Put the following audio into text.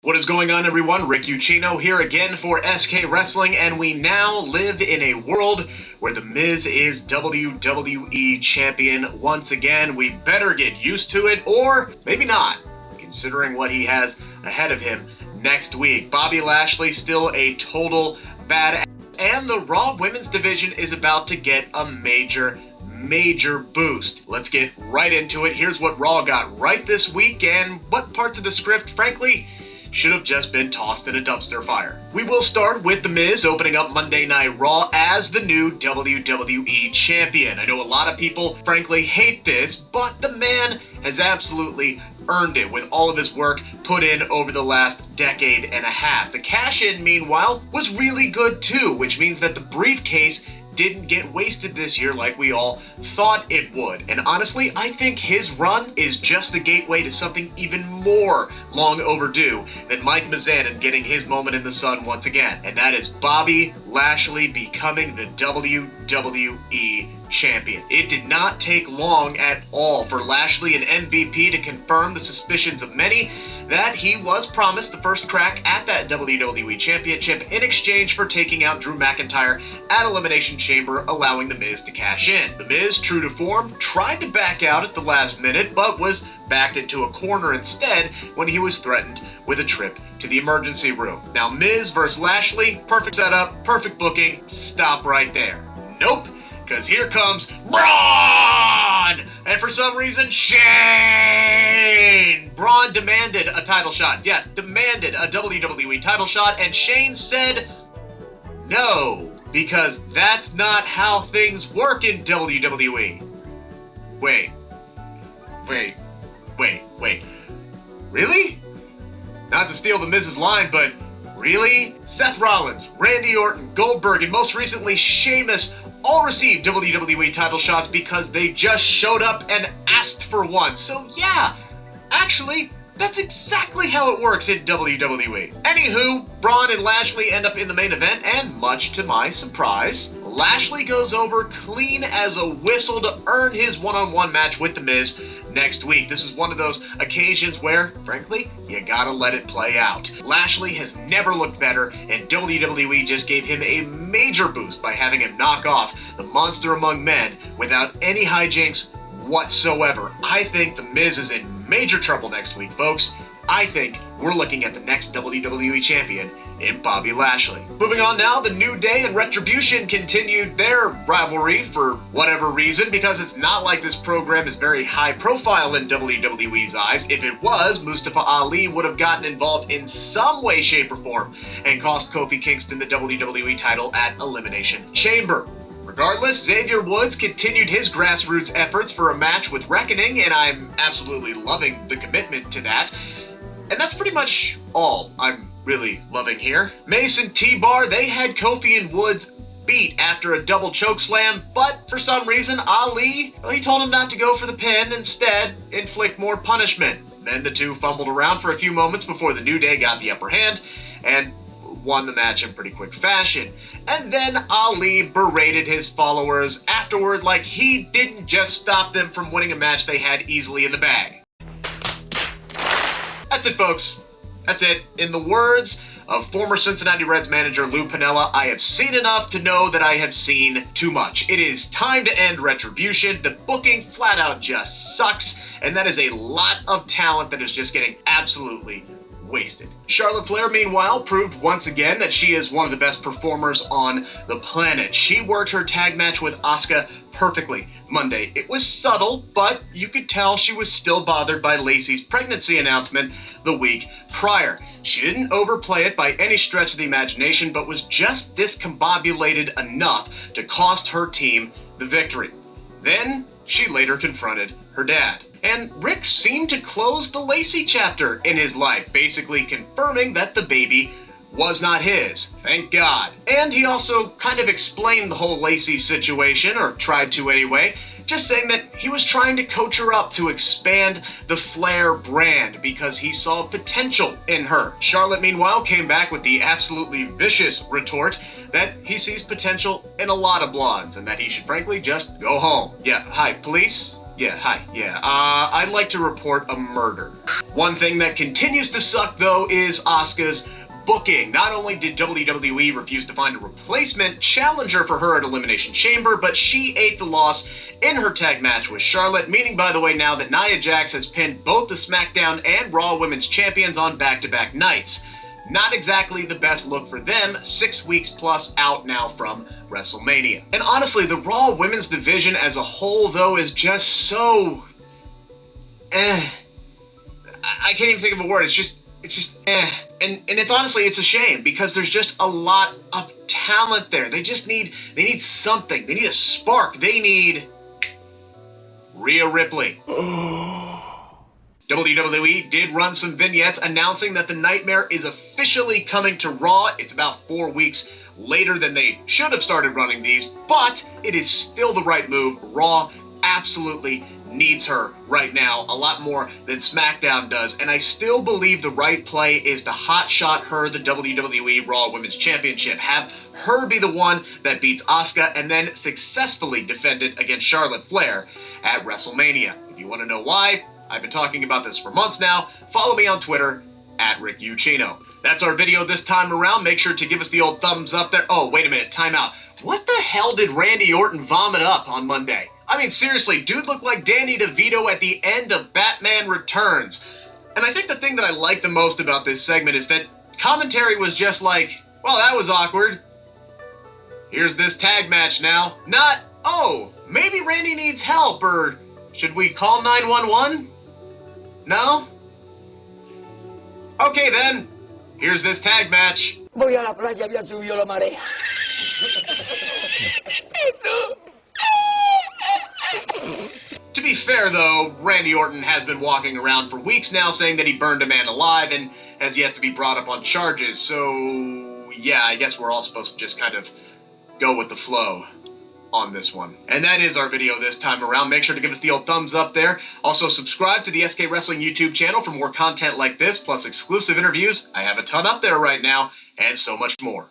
What is going on, everyone? Rick Ucchino here again for SK Wrestling, and we now live in a world where The Miz is WWE Champion once again. We better get used to it, or maybe not, considering what he has ahead of him next week. Bobby Lashley still a total badass, and the Raw Women's Division is about to get a major boost. Let's get right into it. Here's what Raw got right this week, and what parts of the script, frankly, should have just been tossed in a dumpster fire. We will start with The Miz opening up Monday Night Raw as the new WWE Champion. I know a lot of people, frankly, hate this, but the man has absolutely earned it with all of his work put in over the last decade and a half. The cash-in, meanwhile, was really good too, which means that the briefcase didn't get wasted this year like we all thought it would. And honestly, I think his run is just the gateway to something even more long overdue than Mike Mizanin getting his moment in the sun once again. And that is Bobby Lashley becoming the WWE Champion. It did not take long at all for Lashley and MVP to confirm the suspicions of many that he was promised the first crack at that WWE Championship in exchange for taking out Drew McIntyre at Elimination Chamber, allowing The Miz to cash in. The Miz, true to form, tried to back out at the last minute, but was backed into a corner instead when he was threatened with a trip to the emergency room. Now, Miz versus Lashley, perfect setup, perfect booking, stop right there. Nope. Because here comes Braun! And for some reason, Shane! Braun demanded a title shot. Yes, demanded a WWE title shot, and Shane said no, because that's not how things work in WWE. Wait. Really? Not to steal the Miz's line, but really? Seth Rollins, Randy Orton, Goldberg, and most recently Sheamus all received WWE title shots because they just showed up and asked for one. So yeah, actually, that's exactly how it works in WWE. Anywho, Braun and Lashley end up in the main event, and much to my surprise, Lashley goes over clean as a whistle to earn his one-on-one match with The Miz next week. This is one of those occasions where, frankly, you gotta let it play out. Lashley has never looked better, and WWE just gave him a major boost by having him knock off the monster among men without any hijinks whatsoever. I think The Miz is in major trouble next week, folks. I think we're looking at the next WWE Champion in Bobby Lashley. Moving on now, the New Day and Retribution continued their rivalry for whatever reason, because it's not like this program is very high profile in WWE's eyes. If it was, Mustafa Ali would have gotten involved in some way, shape, or form and cost Kofi Kingston the WWE title at Elimination Chamber. Regardless, Xavier Woods continued his grassroots efforts for a match with Reckoning, and I'm absolutely loving the commitment to that. And that's pretty much all I'm really loving here. Mace and T-Bar, they had Kofi and Woods beat after a double choke slam, but for some reason, Ali, he told him not to go for the pin, instead inflict more punishment. Then the two fumbled around for a few moments before the New Day got the upper hand and won the match in pretty quick fashion. And then Ali berated his followers afterward like he didn't just stop them from winning a match they had easily in the bag. That's it, folks. That's it. In the words of former Cincinnati Reds manager Lou Piniella, I have seen enough to know that I have seen too much. It is time to end Retribution. The booking flat out just sucks, and that is a lot of talent that is just getting absolutely wasted. Charlotte Flair, meanwhile, proved once again that she is one of the best performers on the planet. She worked her tag match with Asuka perfectly Monday. It was subtle, but you could tell she was still bothered by Lacey's pregnancy announcement the week prior. She didn't overplay it by any stretch of the imagination, but was just discombobulated enough to cost her team the victory. Then she later confronted her dad. And Rick seemed to close the Lacey chapter in his life, basically confirming that the baby was not his. Thank God. And he also kind of explained the whole Lacey situation, or tried to anyway, just saying that he was trying to coach her up to expand the Flair brand because he saw potential in her. Charlotte, meanwhile, came back with the absolutely vicious retort that he sees potential in a lot of blondes and that he should frankly just go home. Yeah, hi, police? Yeah, hi, yeah. I'd like to report a murder. One thing that continues to suck, though, is Asuka's booking. Not only did WWE refuse to find a replacement challenger for her at Elimination Chamber, but she ate the loss in her tag match with Charlotte, meaning, by the way, now that Nia Jax has pinned both the SmackDown and Raw Women's Champions on back-to-back nights. Not exactly the best look for them, 6 weeks plus out now from WrestleMania. And honestly, the Raw Women's division as a whole, though, is just so... I can't even think of a word. It's just And it's honestly, it's a shame because there's just a lot of talent there. They need something. They need a spark. They need Rhea Ripley. WWE did run some vignettes announcing that the Nightmare is officially coming to Raw. It's about 4 weeks later than they should have started running these, but it is still the right move. Raw absolutely needs her right now, a lot more than SmackDown does, and I still believe the right play is to hotshot her the WWE RAW Women's Championship. Have her be the one that beats Asuka and then successfully defend it against Charlotte Flair at WrestleMania. If you want to know why, I've been talking about this for months now. Follow me on Twitter at Ucchino. That's our video this time around. Make sure to give us the old thumbs up there. Oh, wait a minute, time out. What the hell did Randy Orton vomit up on Monday? I mean, seriously, dude looked like Danny DeVito at the end of Batman Returns. And I think the thing that I like the most about this segment is that commentary was just like, well, that was awkward. Here's this tag match now. Not, oh, maybe Randy needs help, or should we call 911? No? Okay then, here's this tag match. Voy a la playa, había subido la marea. To be fair, though, Randy Orton has been walking around for weeks now saying that he burned a man alive and has yet to be brought up on charges, so yeah, I guess we're all supposed to just kind of go with the flow on this one. And that is our video this time around. Make sure to give us the old thumbs up there. Also, subscribe to the SK Wrestling YouTube channel for more content like this, plus exclusive interviews. I have a ton up there right now, and so much more.